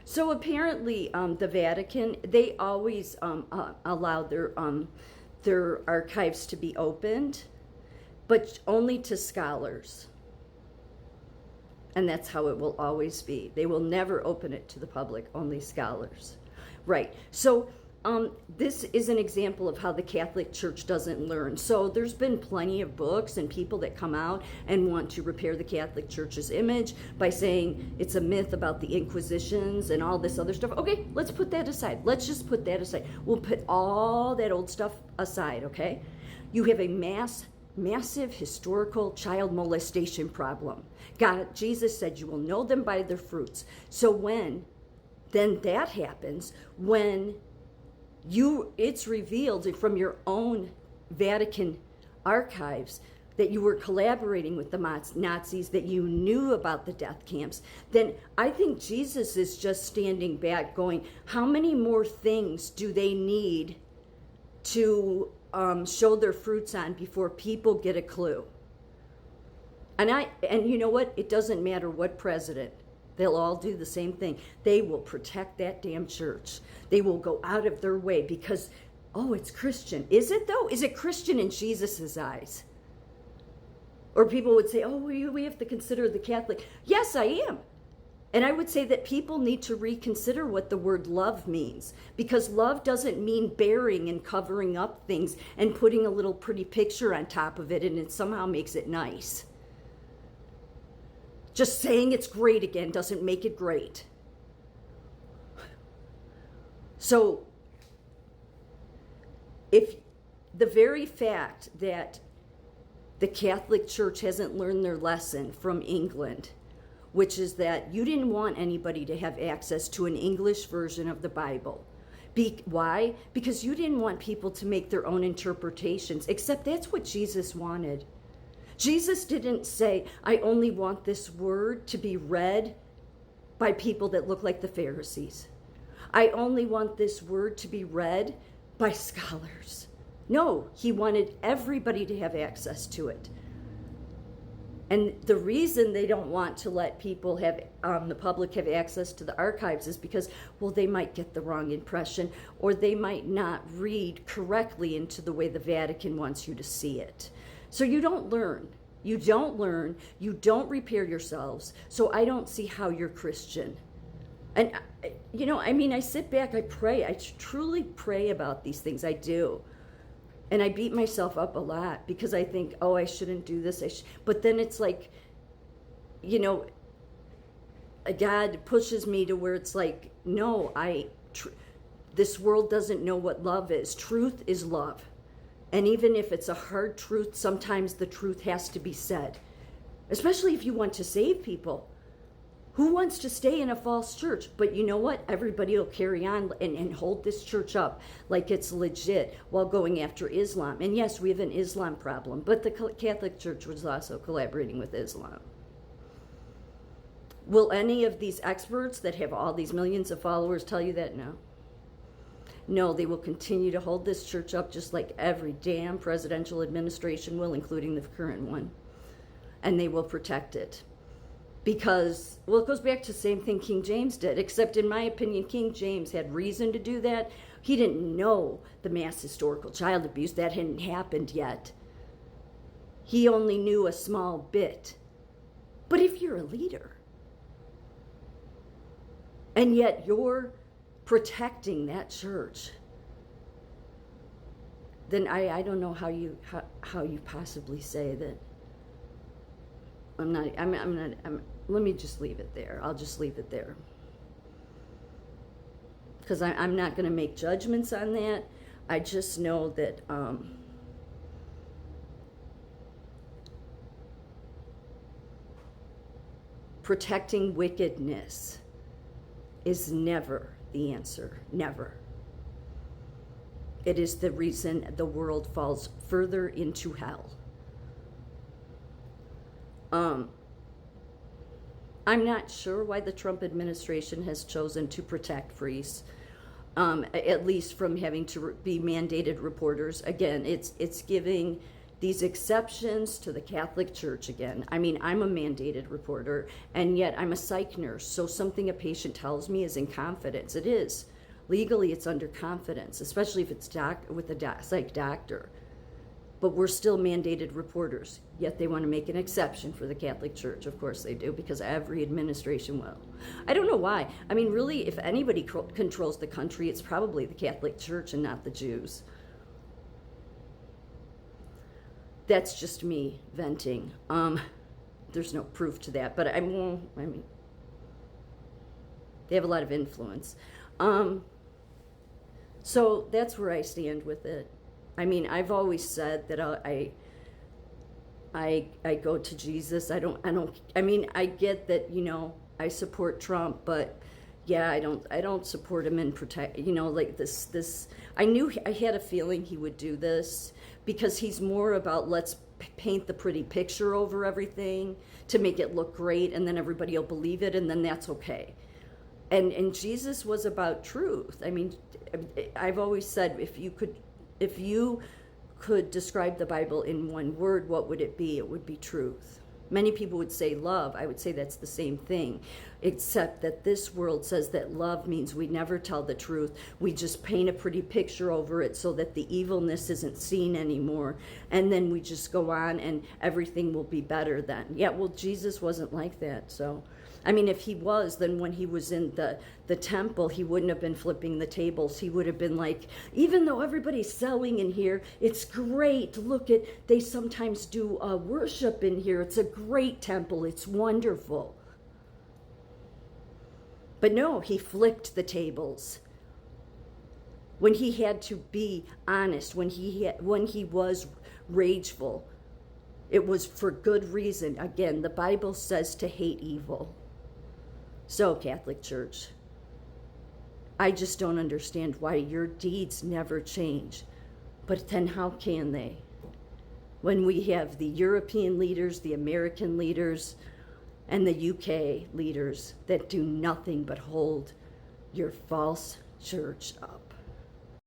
So apparently, the Vatican, they always allow their archives to be opened, but only to scholars. And that's how it will always be. They will never open it to the public, only scholars. Right. So this is an example of how the Catholic Church doesn't learn. So there's been plenty of books and people that come out and want to repair the Catholic Church's image by saying it's a myth about the Inquisitions and all this other stuff. Okay, let's put that aside. Let's just put that aside. We'll put all that old stuff aside, okay? You have a massive historical child molestation problem. Jesus said you will know them by their fruits. So then that happens when it's revealed from your own Vatican archives that you were collaborating with the Nazis, that you knew about the death camps, then I think Jesus is just standing back going, how many more things do they need to show their fruits on before people get a clue? And you know what? It doesn't matter what president. They'll all do the same thing. They will protect that damn church. They will go out of their way because, oh, it's Christian. Is it though? Is it Christian in Jesus's eyes? Or people would say, oh, we have to consider the Catholic. Yes, I am. And I would say that people need to reconsider what the word love means, because love doesn't mean bearing and covering up things and putting a little pretty picture on top of it and it somehow makes it nice. Just saying it's great again doesn't make it great. So, if the very fact that the Catholic Church hasn't learned their lesson from England, which is that you didn't want anybody to have access to an English version of the Bible. Why? Because you didn't want people to make their own interpretations, except that's what Jesus wanted. Jesus didn't say, I only want this word to be read by people that look like the Pharisees. I only want this word to be read by scholars. No, he wanted everybody to have access to it. And the reason they don't want to let people have, the public have access to the archives is because, well, they might get the wrong impression, or they might not read correctly into the way the Vatican wants you to see it. So you don't learn. You don't learn. You don't repair yourselves. So I don't see how you're Christian. And, I sit back, I pray. I truly pray about these things. I do. And I beat myself up a lot because I think, oh, I shouldn't do this. But then it's like, God pushes me to where it's like, no, this world doesn't know what love is. Truth is love. And even if it's a hard truth, sometimes the truth has to be said, especially if you want to save people. Who wants to stay in a false church? But you know what? Everybody will carry on and hold this church up like it's legit while going after Islam. And yes, we have an Islam problem, but the Catholic Church was also collaborating with Islam. Will any of these experts that have all these millions of followers tell you that? No. No, they will continue to hold this church up just like every damn presidential administration will, including the current one. And they will protect it. Because, well, it goes back to the same thing King James did, except in my opinion, King James had reason to do that. He didn't know the mass historical child abuse. That hadn't happened yet. He only knew a small bit. But if you're a leader, and yet you're protecting that church, then I don't know how you possibly say that. Let me just leave it there. I'll just leave it there. Because I'm not going to make judgments on that. I just know that protecting wickedness is never the answer. Never. It is the reason the world falls further into hell. I'm not sure why the Trump administration has chosen to protect priests, at least from having to be mandated reporters. Again, it's giving these exceptions to the Catholic Church again. I mean, I'm a mandated reporter, and yet I'm a psych nurse, so something a patient tells me is in confidence. It is. Legally, it's under confidence, especially if it's with a psych doctor. But we're still mandated reporters, yet they want to make an exception for the Catholic Church. Of course they do, because every administration will. I don't know why. I mean, really, if anybody controls the country, it's probably the Catholic Church and not the Jews. That's just me venting. There's no proof to that, but I mean, they have a lot of influence. So that's where I stand with it. I mean, I've always said that I go to Jesus. I mean, I get that, you know, I support Trump, but yeah, I don't support him in protect, you know, like this, I had a feeling he would do this because he's more about let's paint the pretty picture over everything to make it look great, and then everybody will believe it, and then that's okay. And Jesus was about truth. I mean, I've always said if you could describe the Bible in one word, what would it be? It would be truth. Many people would say love. I would say that's the same thing, except that this world says that love means we never tell the truth. We just paint a pretty picture over it so that the evilness isn't seen anymore. And then we just go on and everything will be better then. Yeah, well, Jesus wasn't like that, so... I mean, if he was, then when he was in the temple, he wouldn't have been flipping the tables. He would have been like, even though everybody's selling in here, it's great. Look at, they sometimes do worship in here. It's a great temple. It's wonderful. But no, he flipped the tables. When he had to be honest, when he was rageful, it was for good reason. Again, the Bible says to hate evil. So, Catholic Church, I just don't understand why your deeds never change. But then how can they? When we have the European leaders, the American leaders, and the UK leaders that do nothing but hold your false church up.